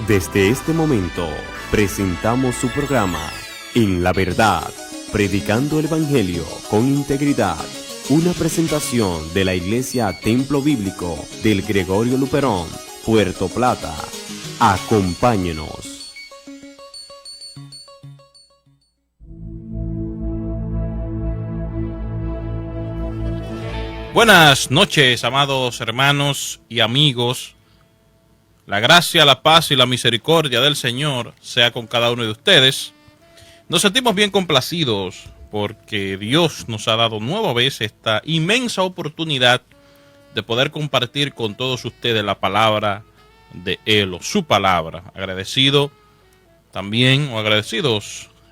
Desde este momento presentamos su programa En la Verdad, predicando el Evangelio con integridad. Una presentación de la Iglesia Templo Bíblico del Gregorio Luperón, Puerto Plata. Acompáñenos. Buenas noches, amados hermanos y amigos. La gracia, la paz y la misericordia del Señor sea con cada uno de ustedes. Nos sentimos bien complacidos porque Dios nos ha dado nueva vez esta inmensa oportunidad de poder compartir con todos ustedes la palabra de Él o su palabra. Agradecidos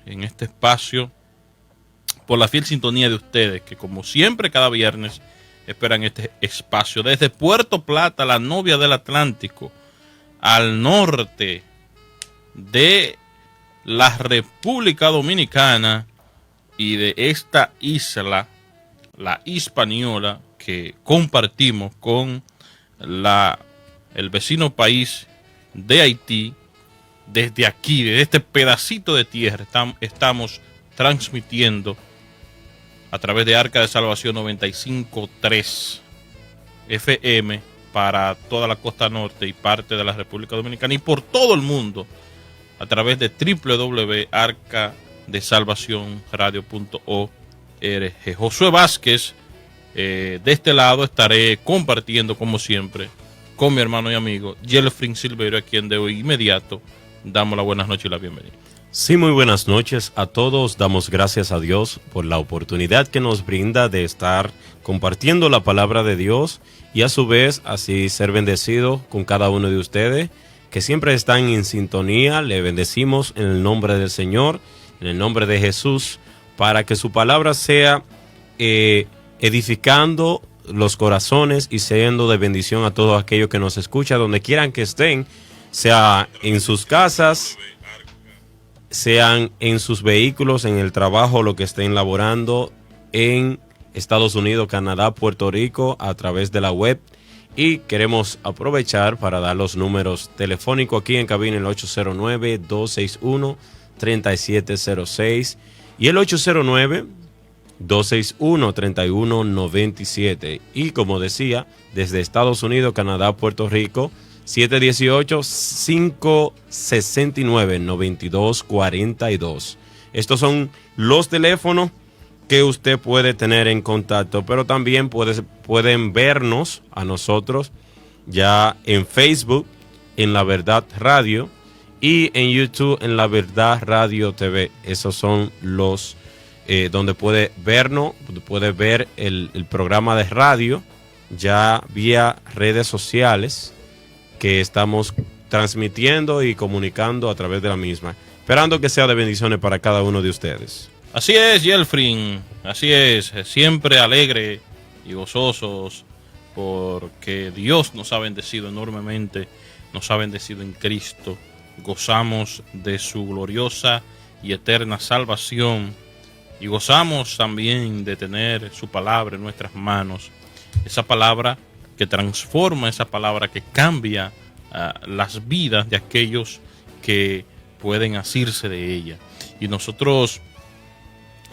en este espacio por la fiel sintonía de ustedes que, como siempre, cada viernes esperan este espacio. Desde Puerto Plata, la novia del Atlántico, al norte de la República Dominicana y de esta isla, la Hispaniola, que compartimos con el vecino país de Haití. Desde aquí, desde este pedacito de tierra, estamos transmitiendo a través de Arca de Salvación 95.3 FM para toda la costa norte y parte de la República Dominicana y por todo el mundo a través de www.arcadesalvacionradio.org. Josué Vázquez, de este lado estaré compartiendo como siempre con mi hermano y amigo Yelfrin Silverio, a quien de hoy inmediato damos la buenas noches y la bienvenida. Sí, muy buenas noches a todos. Damos gracias a Dios por la oportunidad que nos brinda de estar compartiendo la palabra de Dios y a su vez así ser bendecido con cada uno de ustedes que siempre están en sintonía. Le bendecimos en el nombre del Señor, en el nombre de Jesús, para que su palabra sea edificando los corazones y siendo de bendición a todos aquellos que nos escuchan, donde quieran que estén, sea en sus casas, sean en sus vehículos, en el trabajo, lo que estén laborando en Estados Unidos, Canadá, Puerto Rico, a través de la web. Y queremos aprovechar para dar los números telefónicos aquí en cabina, el 809-261-3706 y el 809-261-3197. Y como decía, desde Estados Unidos, Canadá, Puerto Rico, 718-569-9242. Estos son los teléfonos que usted puede tener en contacto, pero también pueden vernos a nosotros ya en Facebook, en La Verdad Radio, y en YouTube, en La Verdad Radio TV. Esos son los donde puede vernos, puede ver el programa de radio ya vía redes sociales que estamos transmitiendo y comunicando a través de la misma, esperando que sea de bendiciones para cada uno de ustedes. Así es, Yelfrin, así es, siempre alegre y gozosos porque Dios nos ha bendecido enormemente, nos ha bendecido en Cristo, gozamos de su gloriosa y eterna salvación y gozamos también de tener su palabra en nuestras manos, esa palabra que transforma, esa palabra que cambia las vidas de aquellos que pueden asirse de ella. Y nosotros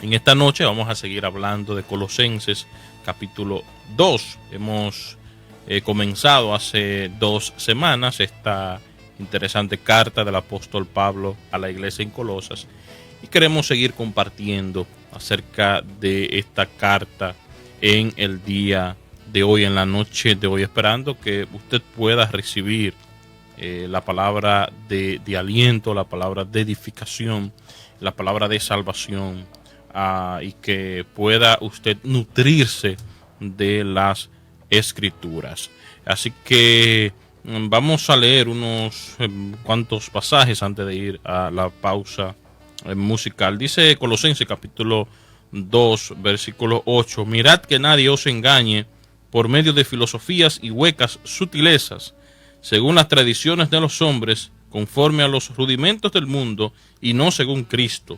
en esta noche vamos a seguir hablando de Colosenses capítulo 2. Hemos comenzado hace 2 semanas esta interesante carta del apóstol Pablo a la iglesia en Colosas y queremos seguir compartiendo acerca de esta carta en el día de hoy, en la noche de hoy, esperando que usted pueda recibir la palabra de aliento, la palabra de edificación, la palabra de salvación, y que pueda usted nutrirse de las Escrituras. Así que vamos a leer unos cuantos pasajes antes de ir a la pausa musical. Dice Colosenses capítulo 2, versículo 8: mirad que nadie os engañe por medio de filosofías y huecas sutilezas, según las tradiciones de los hombres, conforme a los rudimentos del mundo, y no según Cristo,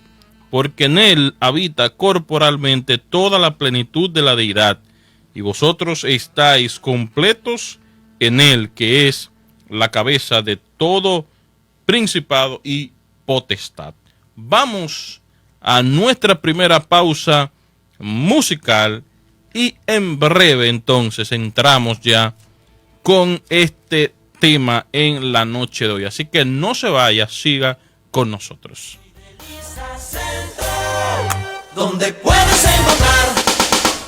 porque en él habita corporalmente toda la plenitud de la deidad, y vosotros estáis completos en él, que es la cabeza de todo principado y potestad. Vamos a nuestra primera pausa musical y en breve entonces entramos ya con este tema en la noche de hoy. Así que no se vaya, siga con nosotros. Donde puedes encontrar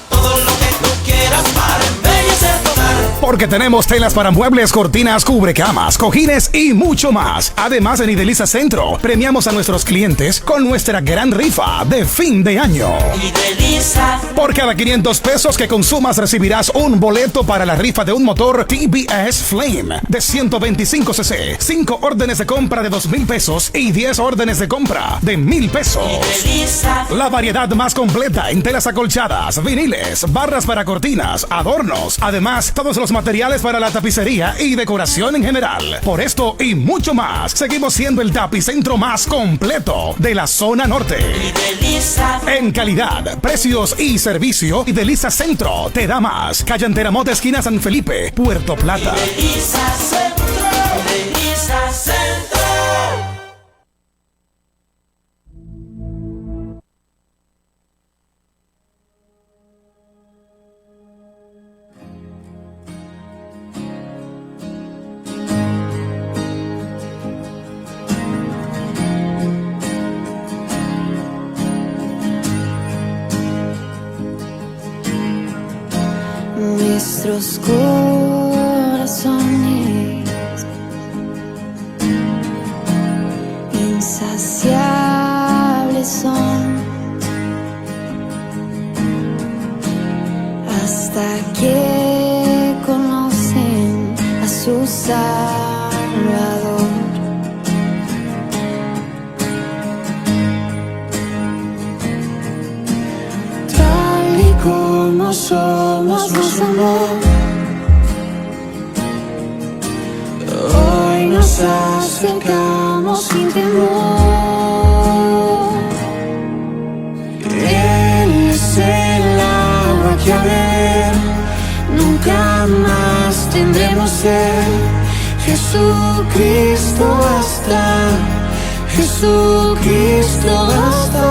todo lo que tú quieras para embellecer tu hogar. Porque tenemos telas para muebles, cortinas, cubrecamas, cojines y mucho más. Además, en Ideliza Centro premiamos a nuestros clientes con nuestra gran rifa de fin de año. Ideliza. Por cada 500 pesos que consumas recibirás un boleto para la rifa de un motor TBS Flame de 125 cc, 5 órdenes de compra de 2,000 pesos y 10 órdenes de compra de 1,000 pesos. Ideliza. La variedad más completa en telas acolchadas, viniles, barras para cortinas, adornos. Además, todos los materiales para la tapicería y decoración en general. Por esto y mucho más, seguimos siendo el tapicentro más completo de la zona norte. Ideliza. En calidad, precios y servicio, Ideliza Centro te da más. Calle Anteramota, esquina San Felipe, Puerto Plata. Ideliza Centro. Ideliza Centro. Nuestros corazones insaciables son hasta que conocen a su Salvador. Tal y como somos, nos amó. Hoy nos acercamos sin temor. Él es el agua que a beber nunca más tendremos sed. Jesucristo basta, Jesucristo basta.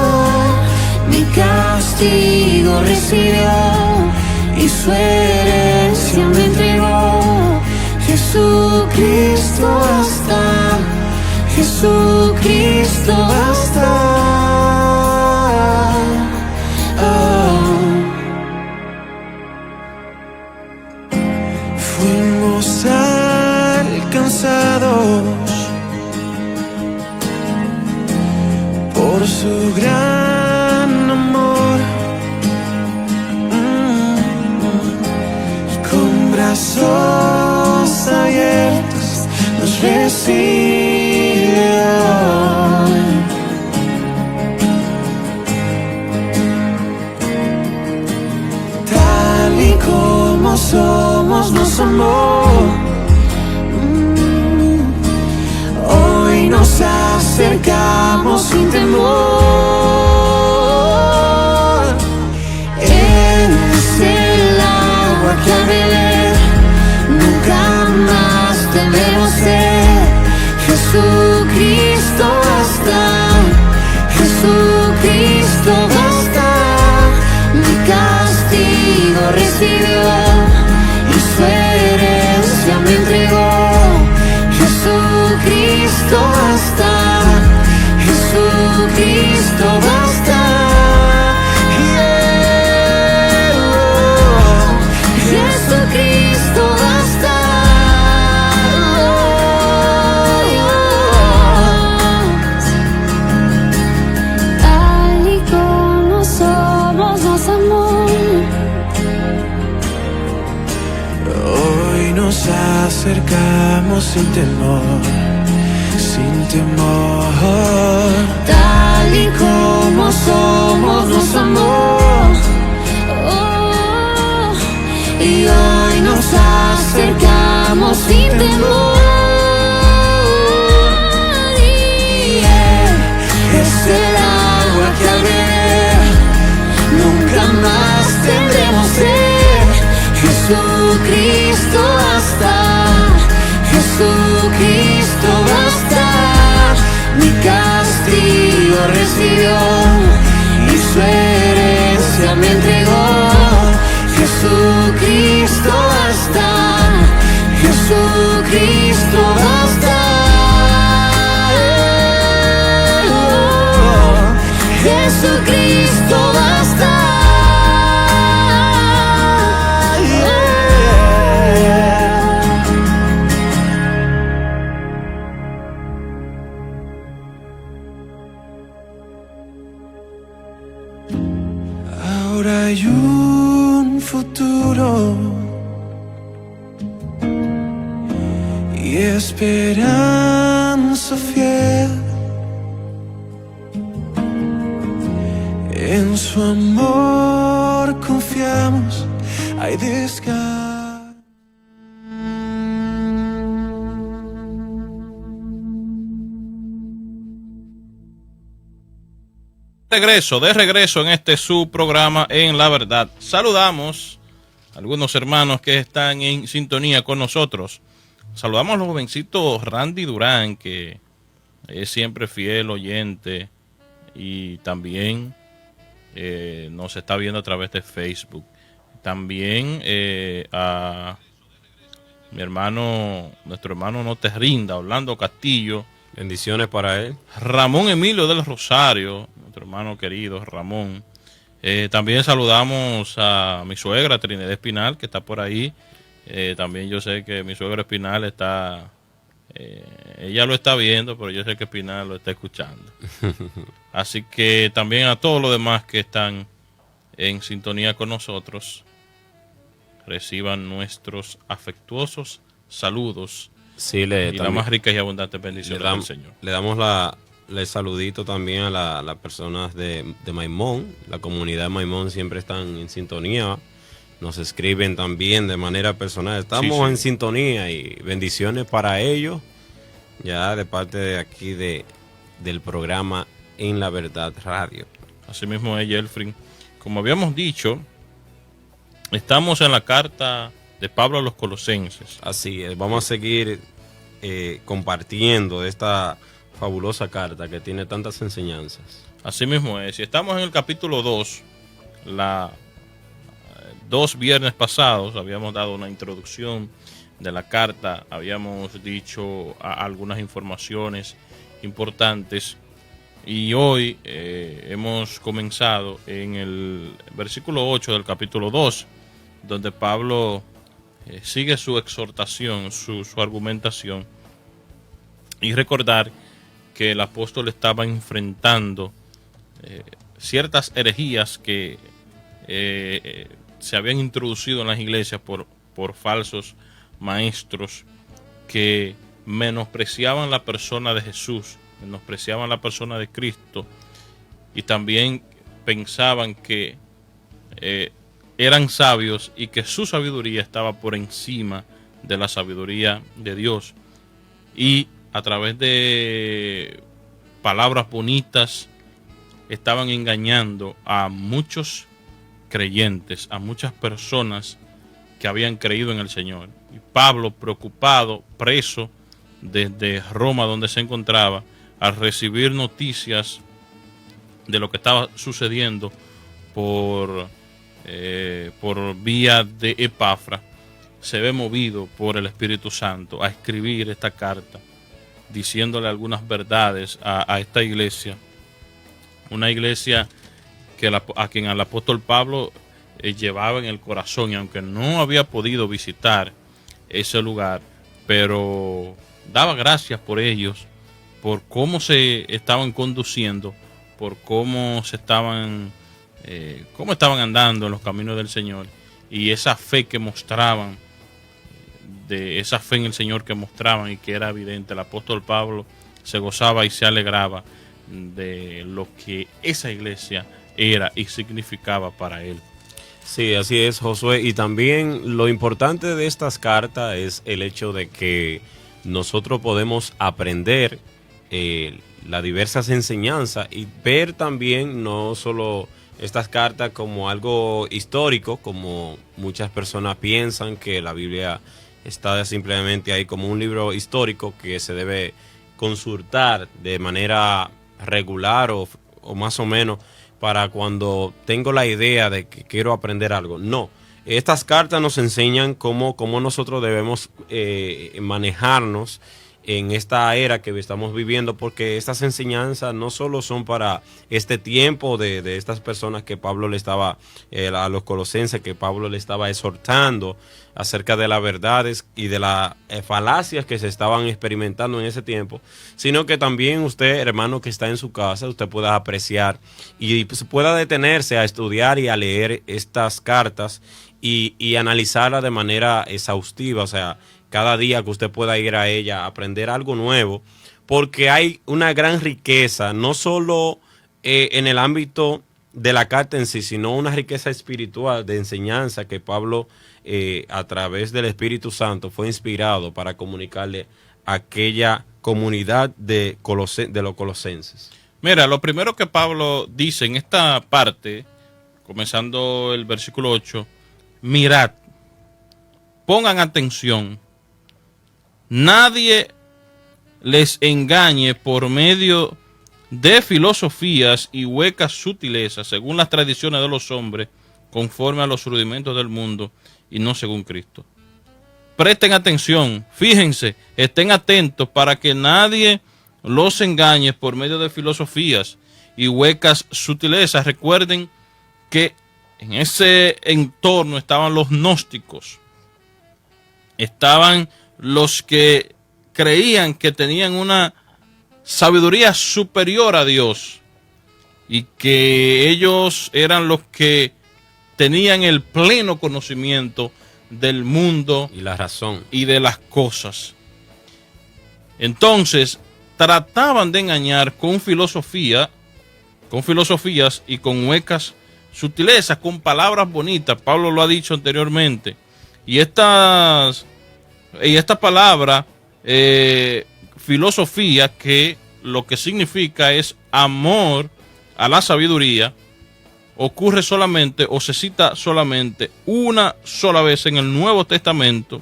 Mi castigo recibió y su herencia me entregó. Jesucristo basta, Jesucristo basta. Fuimos alcanzados por su gran amor. Con brazos abiertos nos recibe hoy. Tal y como somos nos amó. Hoy nos acercamos sin temor. Él es el agua que a beber nunca más tendremos sed. Jesucristo basta, Jesucristo basta. Mi castigo recibió y su herencia me entregó. Jesucristo basta, Jesucristo basta. Jesucristo basta. Tal y como somos nos amó. Hoy nos acercamos sin temor, sin temor. Tal y como somos nos amó. Oh, y hoy nos acercamos sin temor. Y Él es el agua que al beber nunca más tendremos sed. Jesucristo basta, Jesucristo basta. hay un futuro y esperanza fiel. En su amor confiamos, hay descanso. De regreso en este su programa En la Verdad. Saludamos a algunos hermanos que están en sintonía con nosotros. Saludamos al jovencito Randy Durán, que es siempre fiel oyente y también nos está viendo a través de Facebook. También a mi hermano, nuestro hermano No Te Rinda, Orlando Castillo. Bendiciones para él. Ramón Emilio del Rosario, nuestro hermano querido Ramón. También saludamos a mi suegra Trinidad Espinal, que está por ahí. También yo sé que mi suegra Espinal está, ella lo está viendo, pero yo sé que Espinal lo está escuchando. Así que también a todos los demás que están en sintonía con nosotros, reciban nuestros afectuosos saludos. Sí, y la más rica y abundante bendición del Señor. Le damos el saludito también a las personas de Maimón. La comunidad de Maimón siempre están en sintonía. Nos escriben también de manera personal. Estamos en sintonía y bendiciones para ellos. Ya de parte de aquí del programa En la Verdad Radio. Así mismo es, Yelfrin. Como habíamos dicho, estamos en la carta de Pablo a los Colosenses. Así es, vamos a seguir compartiendo esta fabulosa carta que tiene tantas enseñanzas. Así mismo es, y estamos en el capítulo 2, dos viernes pasados habíamos dado una introducción de la carta, habíamos dicho algunas informaciones importantes y hoy hemos comenzado en el versículo 8 del capítulo 2, donde Pablo sigue su exhortación, su argumentación, y recordar que el apóstol estaba enfrentando ciertas herejías que se habían introducido en las iglesias por falsos maestros que menospreciaban la persona de Jesús, menospreciaban la persona de Cristo, y también pensaban que eran sabios y que su sabiduría estaba por encima de la sabiduría de Dios. Y a través de palabras bonitas estaban engañando a muchos creyentes, a muchas personas que habían creído en el Señor. Y Pablo, preocupado, preso desde Roma, donde se encontraba, al recibir noticias de lo que estaba sucediendo por vía de Epafra, se ve movido por el Espíritu Santo a escribir esta carta, diciéndole algunas verdades a esta iglesia, una iglesia que a quien el apóstol Pablo llevaba en el corazón, y aunque no había podido visitar ese lugar, pero daba gracias por ellos, por cómo se estaban conduciendo, por cómo estaban andando en los caminos del Señor, y esa fe que mostraban, de esa fe en el Señor que mostraban y que era evidente. El apóstol Pablo se gozaba y se alegraba de lo que esa iglesia era y significaba para él. Sí, así es, Josué. Y también lo importante de estas cartas es el hecho de que nosotros podemos aprender las diversas enseñanzas y ver también no solo estas cartas como algo histórico, como muchas personas piensan que la Biblia está simplemente ahí como un libro histórico que se debe consultar de manera regular o más o menos para cuando tengo la idea de que quiero aprender algo. No, estas cartas nos enseñan cómo nosotros debemos manejarnos en esta era que estamos viviendo, porque estas enseñanzas no solo son para este tiempo de estas personas que Pablo le estaba, a los colosenses, que Pablo le estaba exhortando acerca de las verdades y de las falacias que se estaban experimentando en ese tiempo, sino que también usted, hermano, que está en su casa, usted pueda apreciar y pues, pueda detenerse a estudiar y a leer estas cartas y analizarlas de manera exhaustiva, o sea, cada día que usted pueda ir a ella, aprender algo nuevo, porque hay una gran riqueza, no solo en el ámbito de la carta en sí, sino una riqueza espiritual de enseñanza que Pablo, a través del Espíritu Santo, fue inspirado para comunicarle a aquella comunidad de los colosenses. Mira, lo primero que Pablo dice en esta parte, comenzando el versículo 8, mirad, pongan atención, nadie les engañe por medio de filosofías y huecas sutilezas, según las tradiciones de los hombres, conforme a los rudimentos del mundo y no según Cristo. Presten atención, fíjense, estén atentos para que nadie los engañe por medio de filosofías y huecas sutilezas. Recuerden que en ese entorno estaban los gnósticos, estaban los que creían que tenían una sabiduría superior a Dios y que ellos eran los que tenían el pleno conocimiento del mundo Y la razón. y de las cosas. Entonces, trataban de engañar con filosofías y con huecas sutilezas, con palabras bonitas. Pablo lo ha dicho anteriormente. Y esta palabra, filosofía, que lo que significa es amor a la sabiduría, ocurre solamente o se cita solamente una sola vez en el Nuevo Testamento,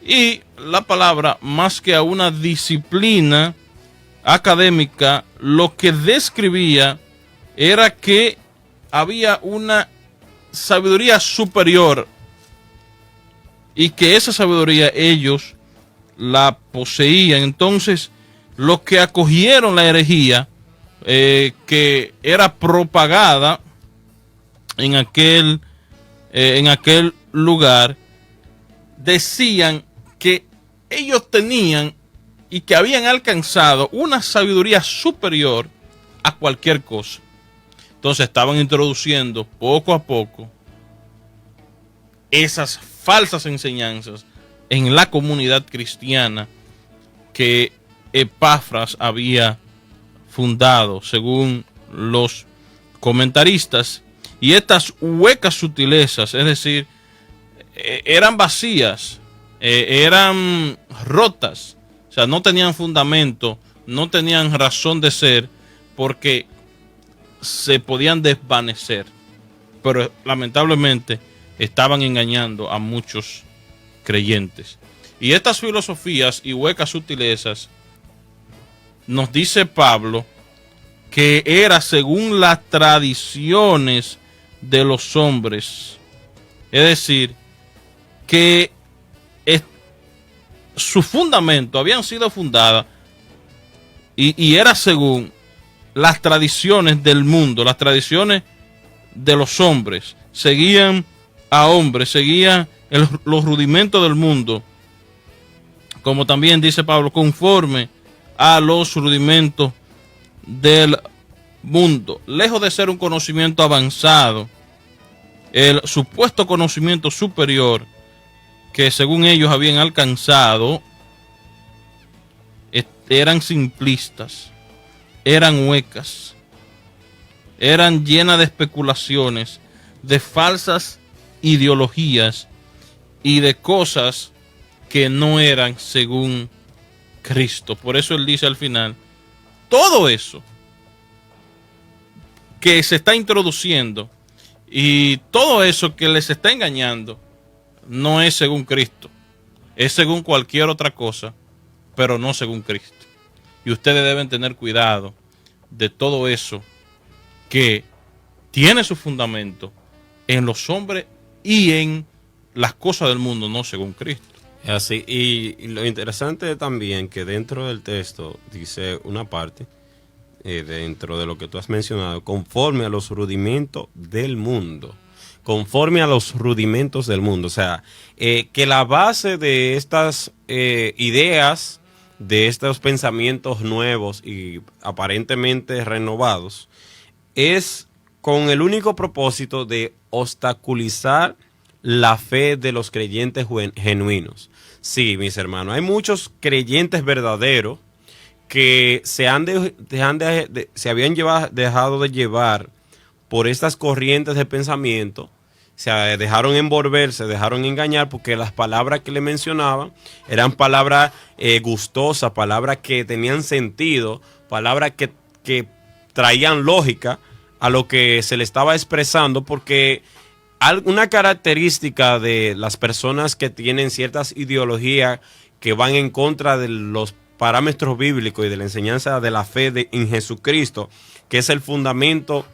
y la palabra, más que a una disciplina académica, lo que describía era que había una sabiduría superior y que esa sabiduría ellos la poseían. Entonces, los que acogieron la herejía que era propagada en aquel lugar, decían que ellos tenían y que habían alcanzado una sabiduría superior a cualquier cosa. Entonces estaban introduciendo poco a poco esas falsas enseñanzas en la comunidad cristiana que Epafras había fundado, según los comentaristas. Y estas huecas sutilezas, es decir, eran vacías, eran rotas, o sea, no tenían fundamento, no tenían razón de ser, porque se podían desvanecer, pero lamentablemente estaban engañando a muchos creyentes. Y estas filosofías y huecas sutilezas, nos dice Pablo, que era según las tradiciones de los hombres, es decir, que su fundamento habían sido fundadas y era según las tradiciones del mundo, las tradiciones de los hombres, seguían a hombres, seguían los rudimentos del mundo, como también dice Pablo, conforme a los rudimentos del mundo, lejos de ser un conocimiento avanzado, el supuesto conocimiento superior que según ellos habían alcanzado, eran simplistas, eran huecas, eran llenas de especulaciones, de falsas ideologías y de cosas que no eran según Cristo. Por eso él dice al final, todo eso que se está introduciendo y todo eso que les está engañando no es según Cristo, es según cualquier otra cosa, pero no según Cristo. Y ustedes deben tener cuidado de todo eso que tiene su fundamento en los hombres y en las cosas del mundo, no según Cristo. Así, y lo interesante también que dentro del texto dice una parte, dentro de lo que tú has mencionado, conforme a los rudimentos del mundo. Conforme a los rudimentos del mundo. O sea, que la base de estas ideas, de estos pensamientos nuevos y aparentemente renovados, es con el único propósito de obstaculizar la fe de los creyentes genuinos. Sí, mis hermanos, hay muchos creyentes verdaderos que se habían dejado de llevar por estas corrientes de pensamiento, se dejaron envolver, se dejaron engañar, porque las palabras que le mencionaban eran palabras gustosas, palabras que tenían sentido, palabras que traían lógica a lo que se le estaba expresando, porque una característica de las personas que tienen ciertas ideologías que van en contra de los parámetros bíblicos y de la enseñanza de la fe en Jesucristo, que es el fundamento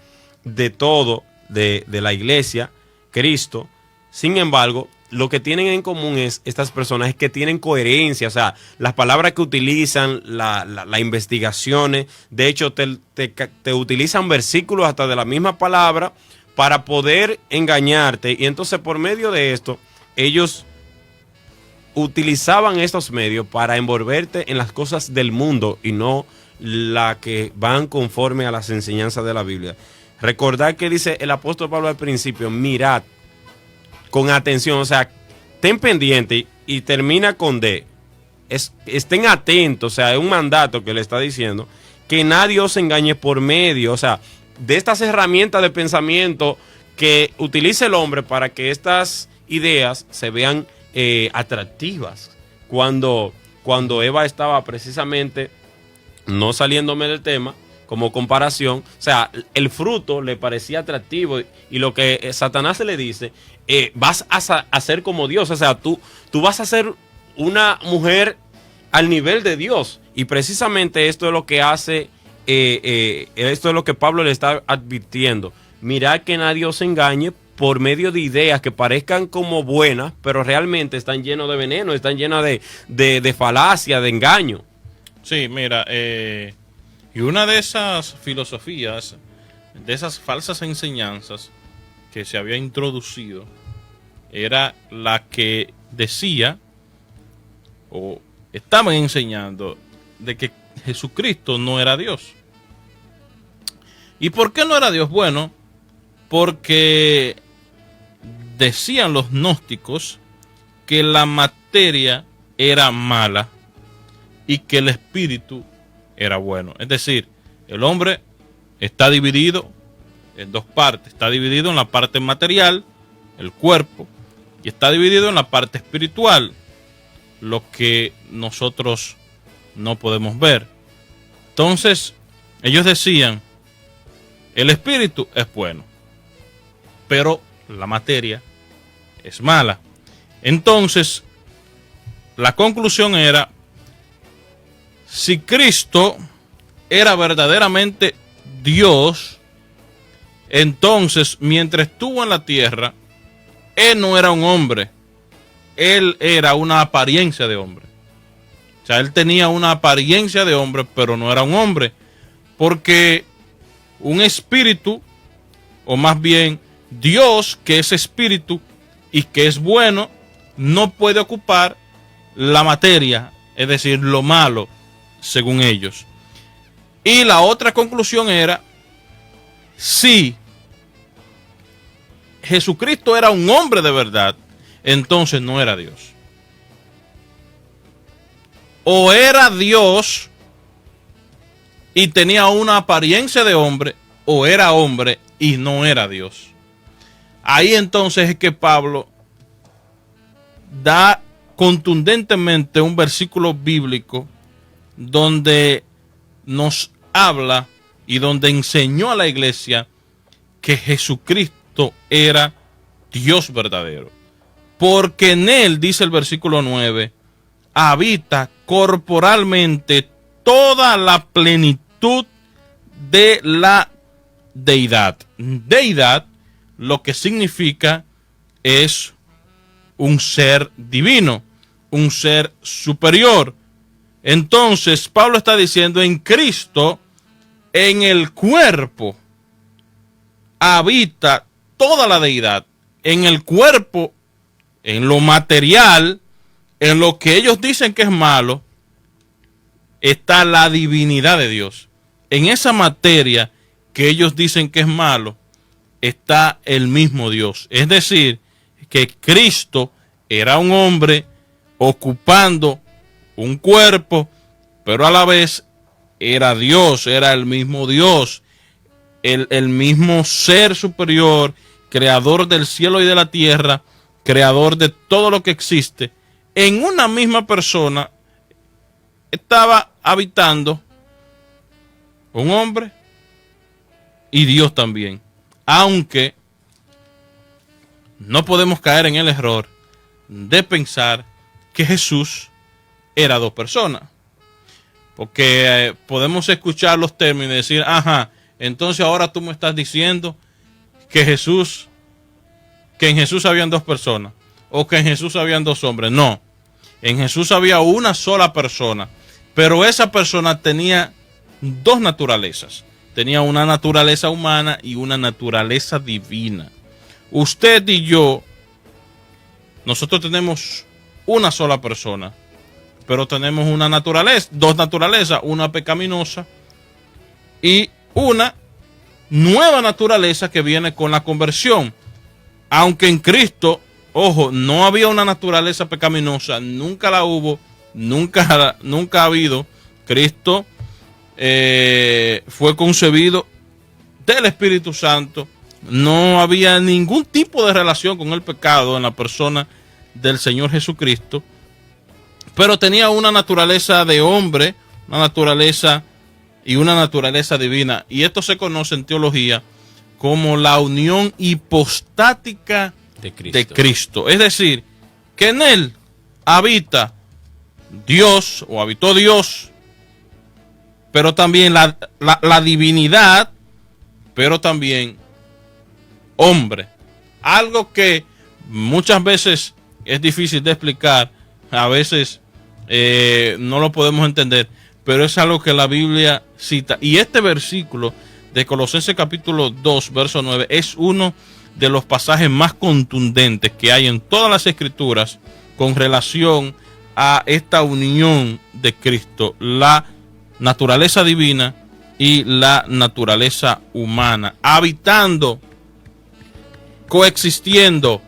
de todo de la iglesia, Cristo. Sin embargo, lo que tienen en común estas personas es que tienen coherencia, o sea, las palabras que utilizan, las investigaciones, de hecho te utilizan versículos hasta de la misma palabra para poder engañarte, y entonces por medio de esto ellos utilizaban estos medios para envolverte en las cosas del mundo y no la que van conforme a las enseñanzas de la Biblia. Recordad que dice el apóstol Pablo al principio, mirad con atención, o sea, ten pendiente, y termina con D. Estén atentos, o sea, es un mandato que le está diciendo, que nadie os engañe por medio, o sea, de estas herramientas de pensamiento que utiliza el hombre para que estas ideas se vean atractivas. Cuando Eva estaba precisamente, no saliéndome del tema, como comparación, o sea, el fruto le parecía atractivo, y lo que Satanás le dice, vas a ser como Dios, o sea, tú vas a ser una mujer al nivel de Dios, y precisamente esto es lo que hace, esto es lo que Pablo le está advirtiendo. Mirad que nadie os engañe por medio de ideas que parezcan como buenas, pero realmente están llenos de veneno, están llenas de falacia, de engaño. Sí, mira, y una de esas filosofías, de esas falsas enseñanzas que se había introducido, era la que decía, o estaban enseñando, de que Jesucristo no era Dios. ¿Y por qué no era Dios? Bueno, porque decían los gnósticos que la materia era mala y que el espíritu era bueno. Es decir, el hombre está dividido en dos partes. Está dividido en la parte material, el cuerpo, y está dividido en la parte espiritual, lo que nosotros no podemos ver. Entonces, ellos decían, el espíritu es bueno, pero la materia es mala. Entonces, la conclusión era, si Cristo era verdaderamente Dios, entonces, mientras estuvo en la tierra, Él no era un hombre, Él era una apariencia de hombre. O sea, Él tenía una apariencia de hombre, pero no era un hombre, porque un espíritu, o más bien Dios, que es espíritu y que es bueno, no puede ocupar la materia, es decir, lo malo, según ellos. Y la otra conclusión era, si Jesucristo era un hombre de verdad, entonces no era Dios. O era Dios y tenía una apariencia de hombre, o era hombre y no era Dios. Ahí entonces es que Pablo da contundentemente un versículo bíblico donde nos habla y donde enseñó a la iglesia que Jesucristo era Dios verdadero. Porque en él, dice el versículo 9, habita corporalmente toda la plenitud de la deidad. Deidad, lo que significa es un ser divino. un ser superior. Entonces, Pablo está diciendo, en Cristo, en el cuerpo, habita toda la deidad. En el cuerpo, en lo material, en lo que ellos dicen que es malo, está la divinidad de Dios. En esa materia que ellos dicen que es malo, está el mismo Dios. Es decir, que Cristo era un hombre ocupando un cuerpo, pero a la vez era Dios, era el mismo Dios, el mismo ser superior, creador del cielo y de la tierra, creador de todo lo que existe. En una misma persona estaba habitando un hombre y Dios también. Aunque no podemos caer en el error de pensar que Jesús era dos personas. Porque podemos escuchar los términos y decir, ajá, entonces ahora tú me estás diciendo que en Jesús habían dos personas, o que en Jesús habían dos hombres. No, en Jesús había una sola persona, pero esa persona tenía dos naturalezas. Tenía una naturaleza humana y una naturaleza divina. Usted y yo, nosotros tenemos una sola persona, pero tenemos una naturaleza, dos naturalezas, una pecaminosa y una nueva naturaleza que viene con la conversión. Aunque en Cristo, ojo, no había una naturaleza pecaminosa, nunca la hubo, nunca ha habido. Cristo fue concebido del Espíritu Santo, no había ningún tipo de relación con el pecado en la persona del Señor Jesucristo, pero tenía una naturaleza de hombre, una naturaleza y una naturaleza divina, y esto se conoce en teología como la unión hipostática de Cristo. Es decir, que en él habita Dios, o habitó Dios, pero también la divinidad, pero también hombre. Algo que muchas veces es difícil de explicar, a veces no lo podemos entender, pero es algo que la Biblia cita. Y este versículo de Colosenses capítulo 2, verso 9, es uno de los pasajes más contundentes que hay en todas las escrituras con relación a esta unión de Cristo, la naturaleza divina y la naturaleza humana, habitando, coexistiendo.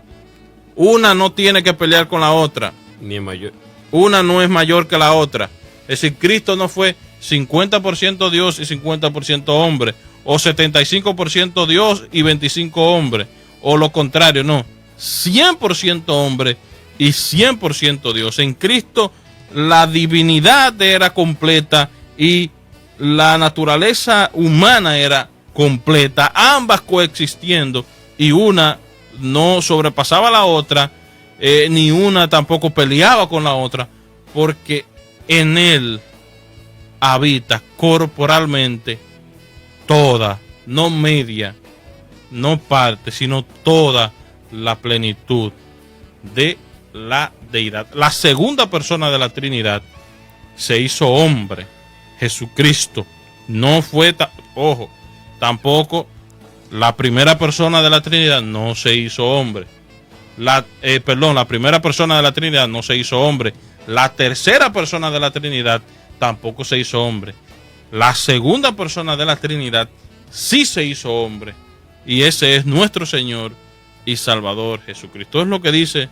Una no tiene que pelear con la otra. Ni es mayor. Una no es mayor que la otra. Es decir, Cristo no fue 50% Dios y 50% hombre, o 75% Dios y 25 hombre, o lo contrario, no. 100% hombre y 100% Dios. En Cristo la divinidad era completa y la naturaleza humana era completa, ambas coexistiendo, y una no sobrepasaba a la otra, ni una tampoco peleaba con la otra, porque en él habita corporalmente toda, no media, no parte, sino toda la plenitud de la deidad. La segunda persona de la Trinidad se hizo hombre, Jesucristo. No fue, ojo, tampoco la primera persona de la Trinidad no se hizo hombre. La primera persona de la Trinidad no se hizo hombre. La tercera persona de la Trinidad tampoco se hizo hombre. La segunda persona de la Trinidad sí se hizo hombre. Y ese es nuestro Señor y Salvador Jesucristo. Es lo que dice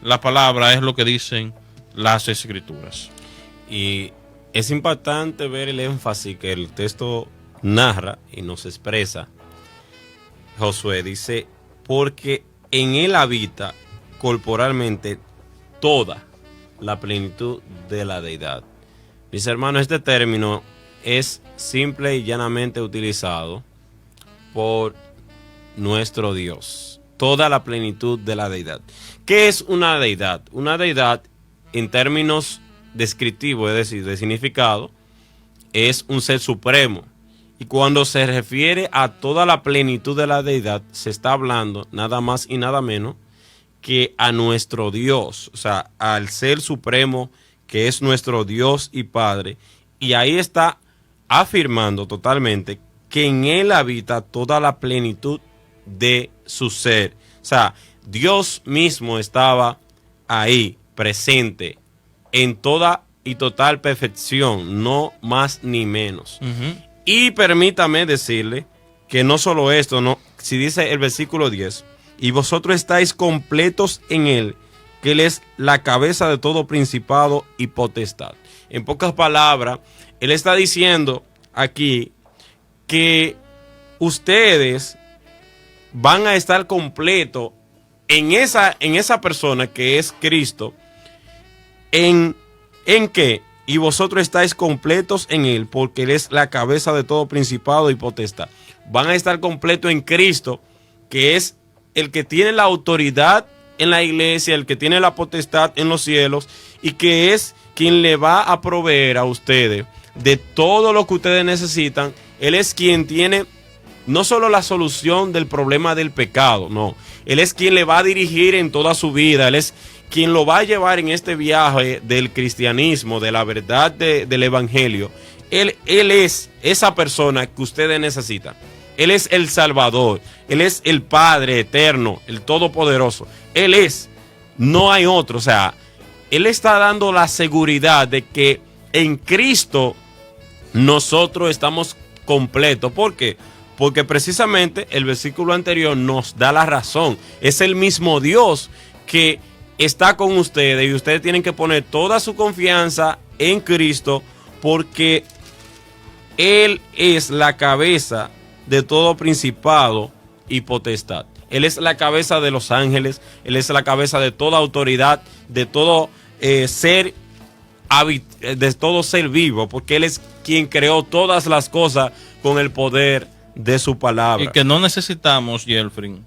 la palabra, es lo que dicen las Escrituras. Y es impactante ver el énfasis que el texto narra y nos expresa. Josué dice, porque en él habita corporalmente toda la plenitud de la deidad. Mis hermanos, este término es simple y llanamente utilizado por nuestro Dios. Toda la plenitud de la deidad. ¿Qué es una deidad? Una deidad, en términos descriptivos, es decir, de significado, es un ser supremo. Y cuando se refiere a toda la plenitud de la deidad, se está hablando nada más y nada menos que a nuestro Dios, o sea, al Ser Supremo, que es nuestro Dios y Padre, y ahí está afirmando totalmente que en Él habita toda la plenitud de su ser. O sea, Dios mismo estaba ahí, presente, en toda y total perfección, no más ni menos. Y permítame decirle que no solo esto, no, si dice el versículo 10, y vosotros estáis completos en Él, que Él es la cabeza de todo principado y potestad. En pocas palabras, Él está diciendo aquí que ustedes van a estar completos en esa persona que es Cristo. ¿En qué? Y vosotros estáis completos en Él, porque Él es la cabeza de todo principado y potestad. Van a estar completos en Cristo, que es el que tiene la autoridad en la iglesia, el que tiene la potestad en los cielos, y que es quien le va a proveer a ustedes de todo lo que ustedes necesitan. Él es quien tiene no solo la solución del problema del pecado, no. Él es quien le va a dirigir en toda su vida. Él es quien lo va a llevar en este viaje del cristianismo, de la verdad del evangelio. Él es esa persona que ustedes necesitan. Él es el Salvador. Él es el Padre eterno, el Todopoderoso. Él es, no hay otro. O sea, Él está dando la seguridad de que en Cristo nosotros estamos completos. ¿Por qué? Porque precisamente el versículo anterior nos da la razón. Es el mismo Dios que está con ustedes, y ustedes tienen que poner toda su confianza en Cristo, porque Él es la cabeza de todo principado y potestad. Él es la cabeza de los ángeles. Él es la cabeza de toda autoridad, de todo ser vivo, porque Él es quien creó todas las cosas con el poder de su palabra. Y que no necesitamos, Yelfrin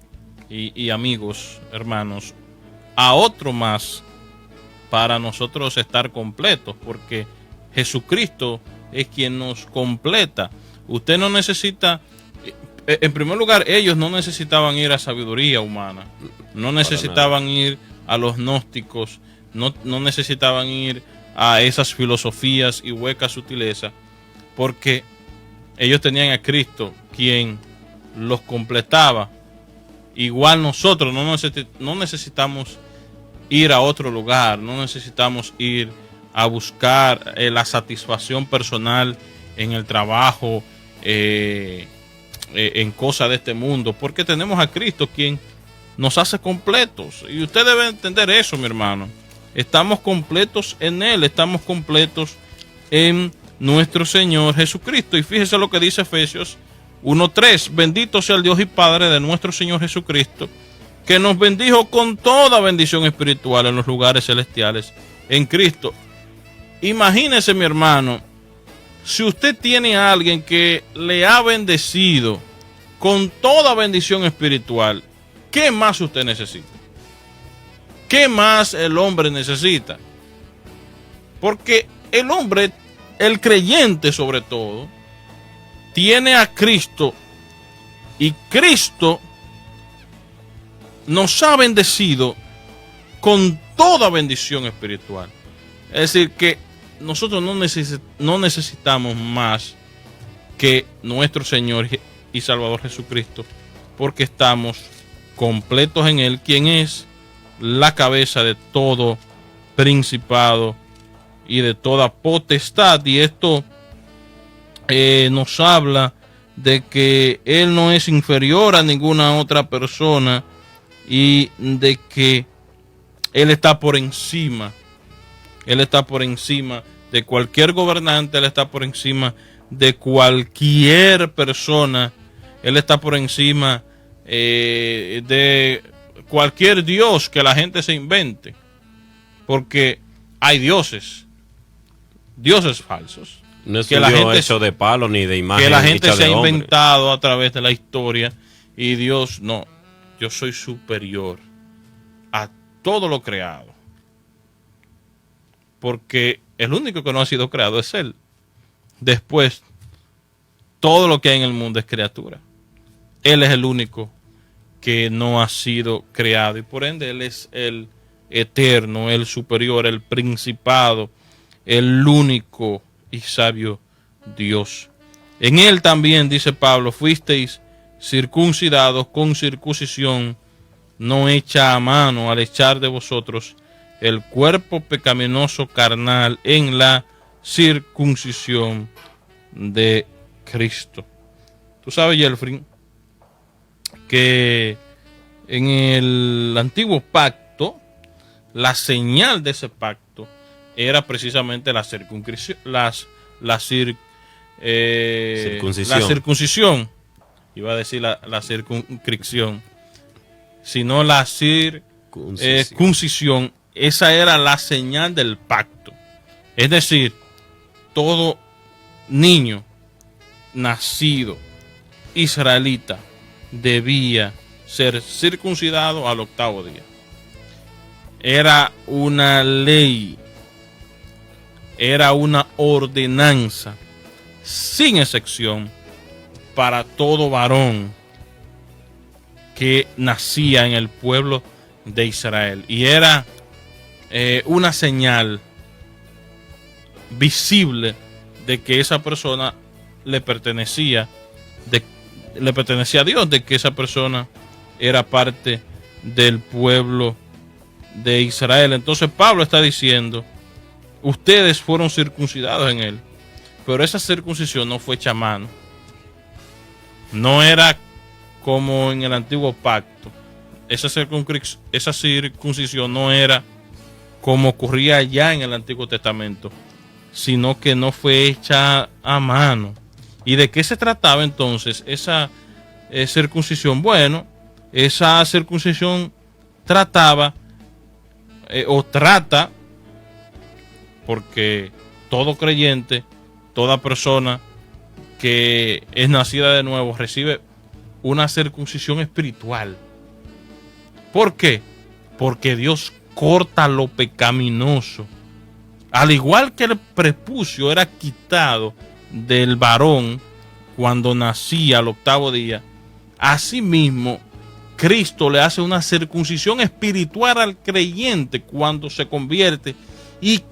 y amigos, hermanos, a otro más para nosotros estar completos, porque Jesucristo es quien nos completa. Usted no necesita, en primer lugar, ellos no necesitaban ir a sabiduría humana, no necesitaban ir a los gnósticos, no necesitaban ir a esas filosofías y huecas sutilezas, porque ellos tenían a Cristo quien los completaba. Igual nosotros no necesitamos ir a otro lugar, no necesitamos ir a buscar la satisfacción personal en el trabajo, en cosas de este mundo, porque tenemos a Cristo quien nos hace completos. Y usted debe entender eso, mi hermano. Estamos completos en Él, estamos completos en nuestro Señor Jesucristo. Y fíjese lo que dice Efesios 1:3. Bendito sea el Dios y Padre de nuestro Señor Jesucristo, que nos bendijo con toda bendición espiritual en los lugares celestiales en Cristo. Imagínese, mi hermano, si usted tiene a alguien que le ha bendecido con toda bendición espiritual, ¿qué más usted necesita? ¿Qué más el hombre necesita? Porque el hombre, el creyente sobre todo, tiene a Cristo, y Cristo nos ha bendecido con toda bendición espiritual. Es decir, que nosotros no necesitamos más que nuestro Señor y Salvador Jesucristo, porque estamos completos en Él, quien es la cabeza de todo principado y de toda potestad. Y esto nos habla de que Él no es inferior a ninguna otra persona, y de que Él está por encima. Él está por encima de cualquier gobernante, Él está por encima de cualquier persona, Él está por encima de cualquier dios que la gente se invente, porque hay dioses falsos. No es que un la Dios gente hecho de palo ni de imagen, que la gente se ha hombre. inventado a través de la historia, y Dios no. Yo soy superior a todo lo creado, porque el único que no ha sido creado es Él. Después, todo lo que hay en el mundo es criatura. Él es el único que no ha sido creado, y por ende Él es el eterno, el superior, el principado, el único y sabio Dios. En Él también, dice Pablo, fuisteis circuncidados con circuncisión no hecha a mano, al echar de vosotros el cuerpo pecaminoso carnal en la circuncisión de Cristo. Tú sabes, Jeffrey, que en el antiguo pacto, la señal de ese pacto era precisamente la circuncisión. La circuncisión. Iba a decir la circunscripción, sino la circuncisión. Esa era la señal del pacto. Es decir, todo niño nacido israelita debía ser circuncidado al 8º día. Era una ley, era una ordenanza sin excepción para todo varón que nacía en el pueblo de Israel, y era una señal visible de que esa persona le pertenecía a Dios, de que esa persona era parte del pueblo de Israel. Entonces Pablo está diciendo: ustedes fueron circuncidados en Él, pero esa circuncisión no fue hecha a mano. No era como en el antiguo pacto. Esa circuncisión no era como ocurría ya en el Antiguo Testamento, sino que no fue hecha a mano. ¿Y de qué se trataba entonces esa circuncisión? Bueno, esa circuncisión trataba o trata, porque todo creyente, toda persona que es nacida de nuevo recibe una circuncisión espiritual. ¿Por qué? Porque Dios corta lo pecaminoso. Al igual que el prepucio era quitado del varón cuando nacía al 8º día, asimismo Cristo le hace una circuncisión espiritual al creyente cuando se convierte y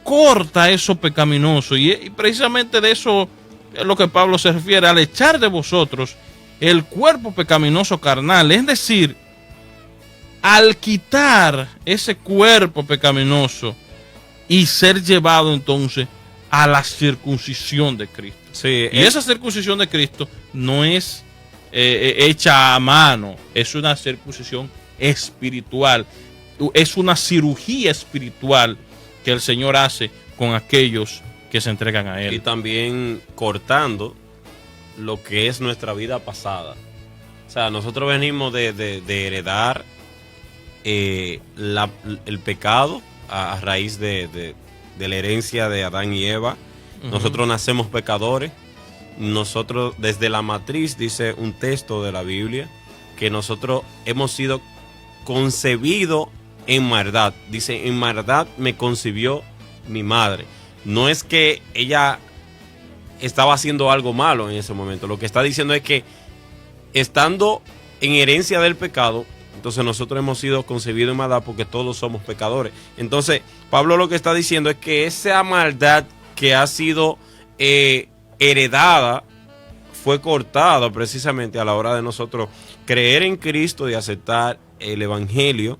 corta eso pecaminoso. Y precisamente de eso es lo que Pablo se refiere: al echar de vosotros el cuerpo pecaminoso carnal. Es decir, al quitar ese cuerpo pecaminoso y ser llevado entonces a la circuncisión de Cristo. Sí, y esa circuncisión de Cristo no es hecha a mano, es una circuncisión espiritual, es una cirugía espiritual que el Señor hace con aquellos que se entregan a Él. Y también cortando lo que es nuestra vida pasada. O sea, nosotros venimos de heredar el pecado a raíz de la herencia de Adán y Eva. Nosotros nacemos pecadores. Nosotros desde la matriz, dice un texto de la Biblia, que nosotros hemos sido concebidos en maldad. Dice: en maldad me concibió mi madre. No es que ella estaba haciendo algo malo en ese momento. Lo que está diciendo es que estando en herencia del pecado, entonces nosotros hemos sido concebidos en maldad porque todos somos pecadores. Entonces Pablo lo que está diciendo es que esa maldad que ha sido heredada fue cortada precisamente a la hora de nosotros creer en Cristo, de aceptar el Evangelio,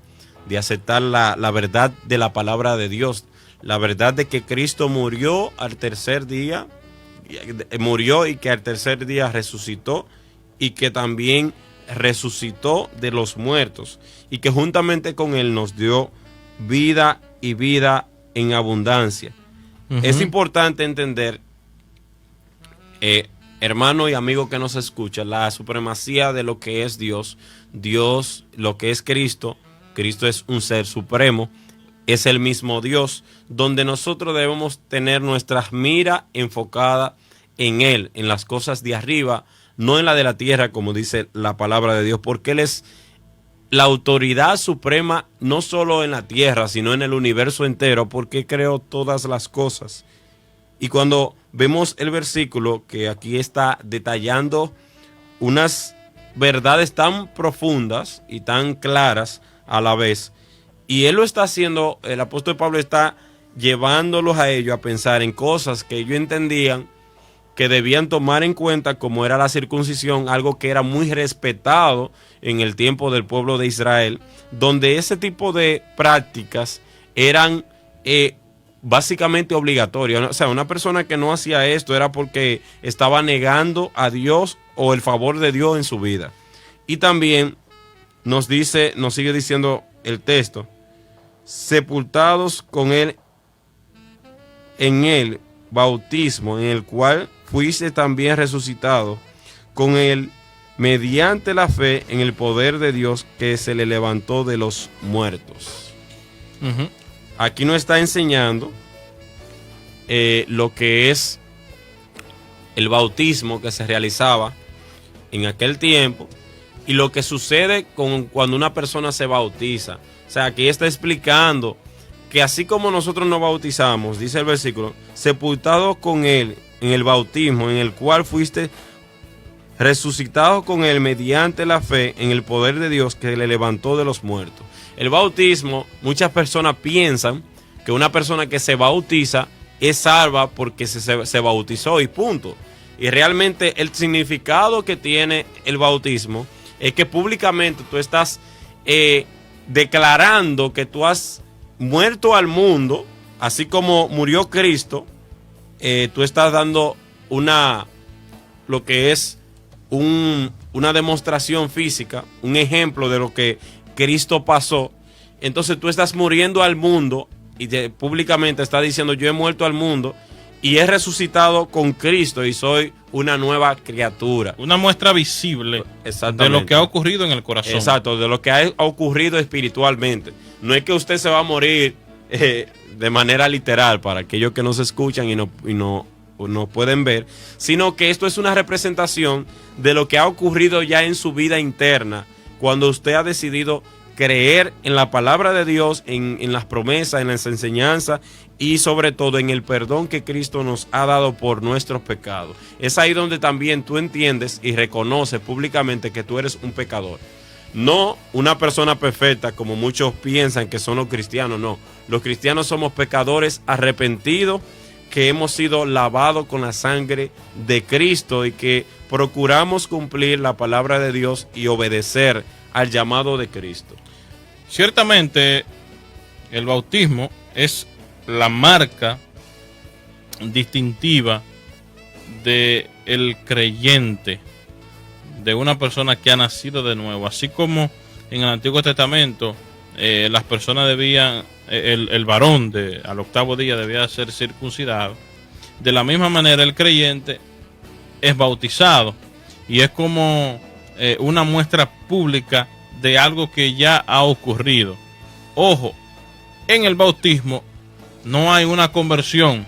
de aceptar la verdad de la palabra de Dios, la verdad de que Cristo murió al 3er día, murió y que al 3er día resucitó, y que también resucitó de los muertos, y que juntamente con Él nos dio vida y vida en abundancia. Es importante entender, hermano y amigo que nos escucha, la supremacía de lo que es Dios. Dios, lo que es Cristo. Cristo es un ser supremo, es el mismo Dios, donde nosotros debemos tener nuestra mira enfocada en Él, en las cosas de arriba, no en la de la tierra, como dice la palabra de Dios, porque Él es la autoridad suprema, no solo en la tierra, sino en el universo entero, porque creó todas las cosas. Y cuando vemos el versículo que aquí está detallando unas verdades tan profundas y tan claras a la vez. Y él lo está haciendo, el apóstol Pablo está llevándolos a ellos a pensar en cosas que ellos entendían que debían tomar en cuenta, como era la circuncisión, algo que era muy respetado en el tiempo del pueblo de Israel, donde ese tipo de prácticas eran básicamente obligatorias. O sea, una persona que no hacía esto era porque estaba negando a Dios o el favor de Dios en su vida. Y también nos sigue diciendo el texto, sepultados con él en el bautismo, en el cual fuiste también resucitado con él mediante la fe en el poder de Dios que se le levantó de los muertos. Uh-huh. Aquí nos está enseñando lo que es el bautismo que se realizaba en aquel tiempo y lo que sucede cuando una persona se bautiza. O sea, aquí está explicando que así como nosotros nos bautizamos, dice el versículo, sepultados con él en el bautismo, en el cual fuiste resucitado con él mediante la fe en el poder de Dios que le levantó de los muertos. El bautismo, muchas personas piensan que una persona que se bautiza es salva porque se bautizó y punto. Y realmente el significado que tiene el bautismo es que públicamente tú estás declarando que tú has muerto al mundo, así como murió Cristo. Tú estás dando lo que es una demostración física, un ejemplo de lo que Cristo pasó. Entonces tú estás muriendo al mundo y públicamente estás diciendo yo he muerto al mundo y he resucitado con Cristo y soy una nueva criatura. Una muestra visible de lo que ha ocurrido en el corazón. Exacto, de lo que ha ocurrido espiritualmente. No es que usted se va a morir de manera literal para aquellos que nos escuchan y no pueden ver, sino que esto es una representación de lo que ha ocurrido ya en su vida interna cuando usted ha decidido creer en la palabra de Dios, en las promesas, en las enseñanzas y sobre todo en el perdón que Cristo nos ha dado por nuestros pecados. Es ahí donde también tú entiendes y reconoces públicamente que tú eres un pecador. No una persona perfecta como muchos piensan que son los cristianos, no. Los cristianos somos pecadores arrepentidos que hemos sido lavados con la sangre de Cristo y que procuramos cumplir la palabra de Dios y obedecer al llamado de Cristo. Ciertamente, el bautismo es la marca distintiva del creyente, de una persona que ha nacido de nuevo. Así como en el Antiguo Testamento las personas debían, el varón al octavo día debía ser circuncidado, de la misma manera el creyente es bautizado y es como una muestra pública de algo que ya ha ocurrido. Ojo, en el bautismo no hay una conversión,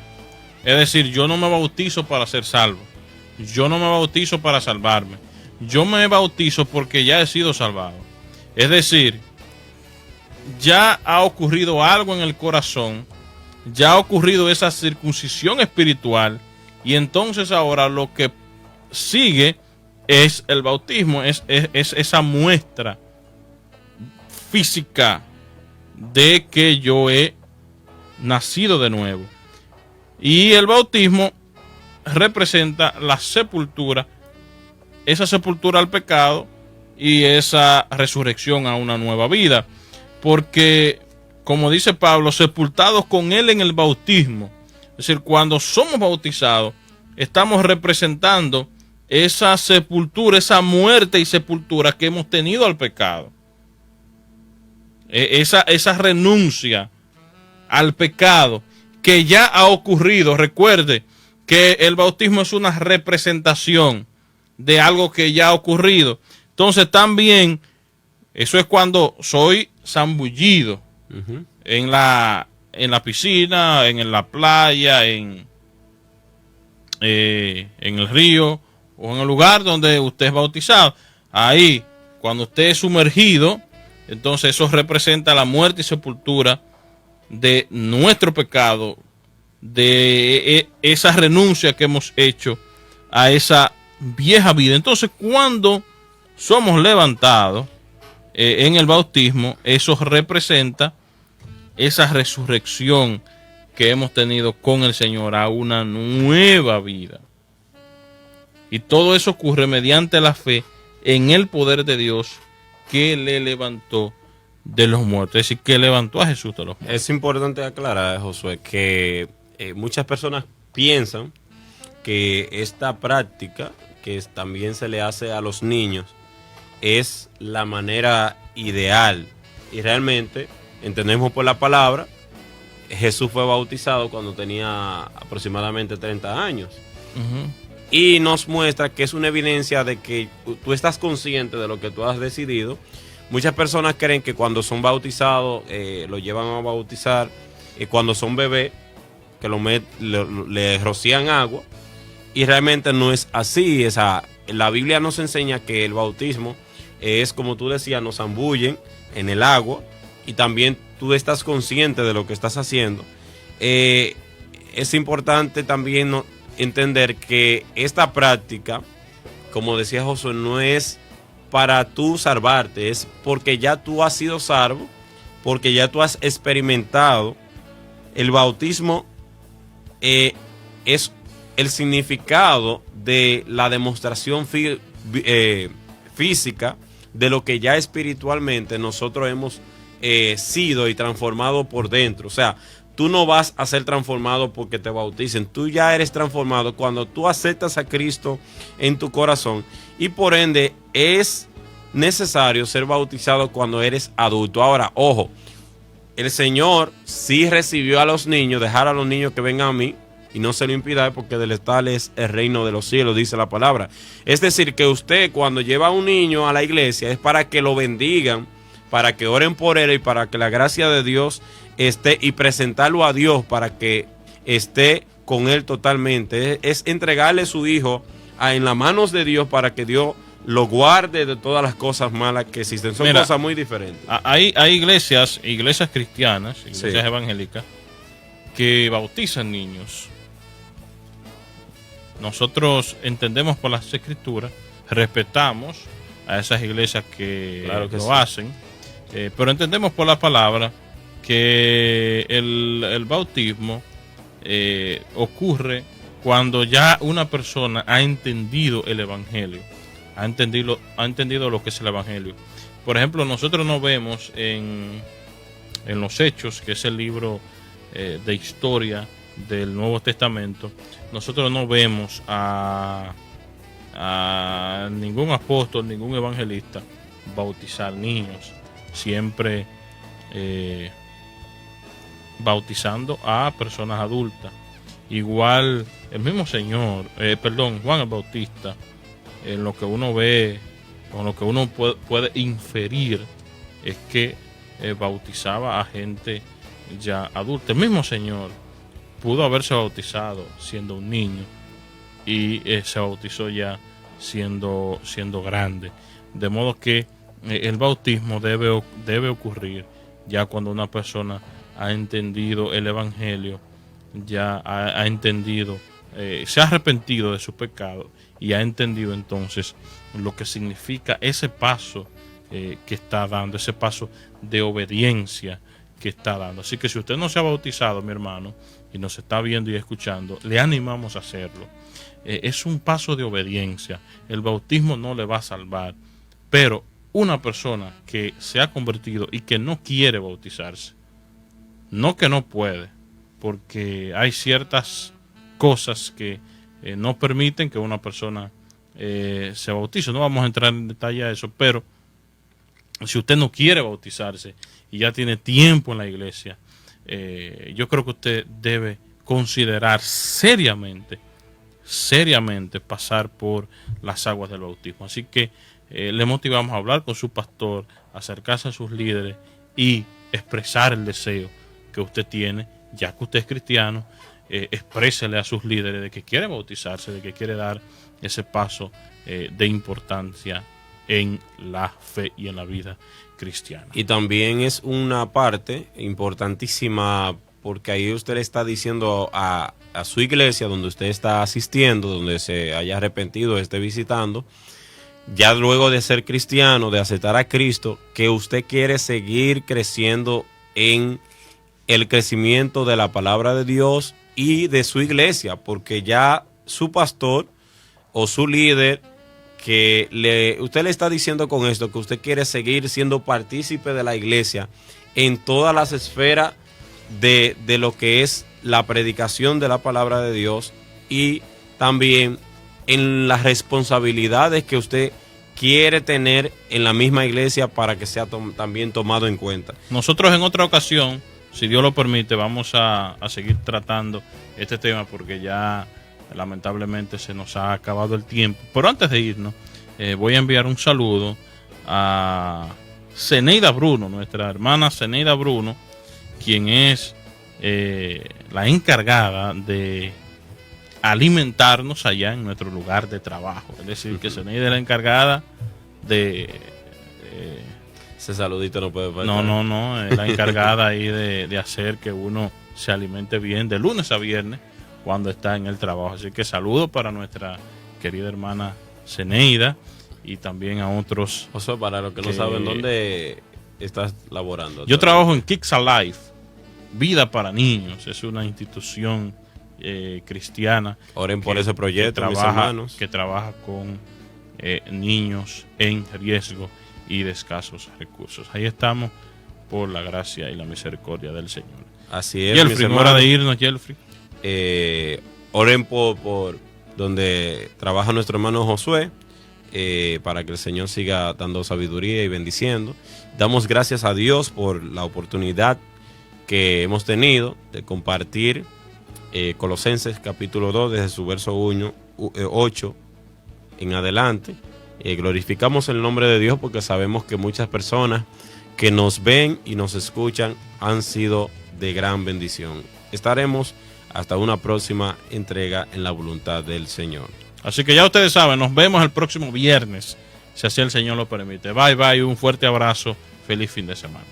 es decir, yo no me bautizo para ser salvo, yo no me bautizo para salvarme, yo me bautizo porque ya he sido salvado. Es decir, ya ha ocurrido algo en el corazón, ya ha ocurrido esa circuncisión espiritual y entonces ahora lo que sigue es el bautismo, es esa muestra física de que yo he nacido de nuevo. Y el bautismo representa la sepultura, esa sepultura al pecado y esa resurrección a una nueva vida. Porque, como dice Pablo, sepultados con él en el bautismo. Es decir, cuando somos bautizados, estamos representando esa sepultura, esa muerte y sepultura que hemos tenido al pecado. Esa renuncia al pecado que ya ha ocurrido. Recuerde que el bautismo es una representación de algo que ya ha ocurrido. Entonces también eso es cuando soy zambullido en la piscina, en la playa, en el río o en el lugar donde usted es bautizado. Ahí, cuando usted es sumergido, entonces eso representa la muerte y sepultura de nuestro pecado, de esa renuncia que hemos hecho a esa vieja vida. Entonces, cuando somos levantados en el bautismo, eso representa esa resurrección que hemos tenido con el Señor a una nueva vida. Y todo eso ocurre mediante la fe en el poder de Dios que le levantó de los muertos, es decir, que levantó a Jesús de los muertos. Es importante aclarar, Josué, que muchas personas piensan que esta práctica, que también se le hace a los niños, es la manera ideal. Y realmente, entendemos por la palabra, Jesús fue bautizado cuando tenía aproximadamente 30 años. Y nos muestra que es una evidencia de que tú estás consciente de lo que tú has decidido. Muchas personas creen que cuando son bautizados, lo llevan a bautizar, cuando son bebés, que le rocían agua, y realmente no es así. La Biblia nos enseña que el bautismo es, como tú decías, nos zambullen en el agua, y también tú estás consciente de lo que estás haciendo. Es importante también entender que esta práctica, como decía Josué, no es para tú salvarte, es porque ya tú has sido salvo, porque ya tú has experimentado. El bautismo es el significado de la demostración física de lo que ya espiritualmente nosotros hemos sido y transformado por dentro. O sea, tú no vas a ser transformado porque te bauticen, tú ya eres transformado cuando tú aceptas a Cristo en tu corazón, y por ende es necesario ser bautizado cuando eres adulto. Ahora, ojo, el Señor sí recibió a los niños, dejar a los niños que vengan a mí, y no se lo impida, porque del tal es el reino de los cielos, dice la palabra. Es decir, que usted cuando lleva a un niño a la iglesia es para que lo bendigan, para que oren por él y para que la gracia de Dios esté, y presentarlo a Dios para que esté con él totalmente. Es entregarle su hijo en las manos de Dios para que Dios lo guarde de todas las cosas malas que existen. Son cosas muy diferentes. Hay iglesias cristianas, iglesias evangélicas, que bautizan niños. Nosotros entendemos por las escrituras, respetamos a esas iglesias que lo hacen, pero entendemos por la palabra que el bautismo ocurre cuando ya una persona ha entendido el evangelio, ha entendido lo que es el evangelio. Por ejemplo, nosotros no vemos en los Hechos, que es el libro de historia del Nuevo Testamento, nosotros no vemos a ningún apóstol, ningún evangelista bautizar niños, siempre bautizando a personas adultas. Igual el mismo Juan el Bautista, en lo que uno ve, con lo que uno puede inferir, es que bautizaba a gente ya adulta. El mismo Señor pudo haberse bautizado siendo un niño y se bautizó ya siendo grande. De modo que el bautismo debe ocurrir ya cuando una persona ha entendido el evangelio, ya ha entendido, se ha arrepentido de su pecado y ha entendido entonces lo que significa ese paso que está dando, ese paso de obediencia que está dando. Así que si usted no se ha bautizado, mi hermano, y nos está viendo y escuchando, le animamos a hacerlo. Es un paso de obediencia. El bautismo no le va a salvar, pero una persona que se ha convertido y que no quiere bautizarse, no que no puede, porque hay ciertas cosas que no permiten que una persona se bautice. No vamos a entrar en detalle a eso, pero si usted no quiere bautizarse y ya tiene tiempo en la iglesia, yo creo que usted debe considerar seriamente pasar por las aguas del bautismo. Así que le motivamos a hablar con su pastor, acercarse a sus líderes y expresar el deseo que usted tiene, ya que usted es cristiano. Exprésele a sus líderes de que quiere bautizarse, de que quiere dar ese paso de importancia en la fe y en la vida cristiana. Y también es una parte importantísima, porque ahí usted le está diciendo a su iglesia donde usted está asistiendo, donde se haya arrepentido, esté visitando, ya luego de ser cristiano, de aceptar a Cristo, que usted quiere seguir creciendo en el crecimiento de la palabra de Dios y de su iglesia, porque ya su pastor o su líder, usted le está diciendo con esto que usted quiere seguir siendo partícipe de la iglesia en todas las esferas de lo que es la predicación de la palabra de Dios y también en las responsabilidades que usted quiere tener en la misma iglesia para que sea también tomado en cuenta. Nosotros en otra ocasión, si Dios lo permite, vamos a seguir tratando este tema porque ya lamentablemente se nos ha acabado el tiempo. Pero antes de irnos, voy a enviar un saludo a Zeneida Bruno, nuestra hermana Zeneida Bruno, quien es la encargada de alimentarnos allá en nuestro lugar de trabajo. Es decir, que Zeneida es la encargada de... ese saludito no puede faltar. No, es la encargada ahí de hacer que uno se alimente bien de lunes a viernes cuando está en el trabajo. Así que saludo para nuestra querida hermana Zeneida y también a otros. O sea, para los que no saben, ¿dónde estás laborando? Yo trabajo en Kids Alive, Vida para Niños. Es una institución cristiana. Oren por ese proyecto, mis hermanos. Que trabaja con niños en riesgo y de escasos recursos. Ahí estamos por la gracia y la misericordia del Señor. Así es, Jeffrey, hora de irnos, Jeffrey. Oren por donde trabaja nuestro hermano Josué, para que el Señor siga dando sabiduría y bendiciendo. Damos gracias a Dios por la oportunidad que hemos tenido de compartir Colosenses capítulo 2 desde su verso 8 en adelante. Glorificamos el nombre de Dios porque sabemos que muchas personas que nos ven y nos escuchan han sido de gran bendición. Estaremos hasta una próxima entrega en la voluntad del Señor. Así que ya ustedes saben, nos vemos el próximo viernes, si así el Señor lo permite. Bye, bye, un fuerte abrazo, feliz fin de semana.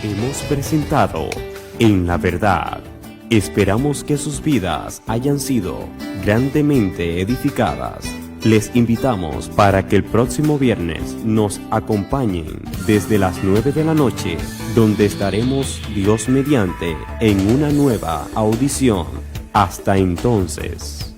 Hemos presentado En la Verdad. Esperamos que sus vidas hayan sido grandemente edificadas. Les invitamos para que el próximo viernes nos acompañen desde las 9 de la noche, donde estaremos Dios mediante en una nueva audición. Hasta entonces.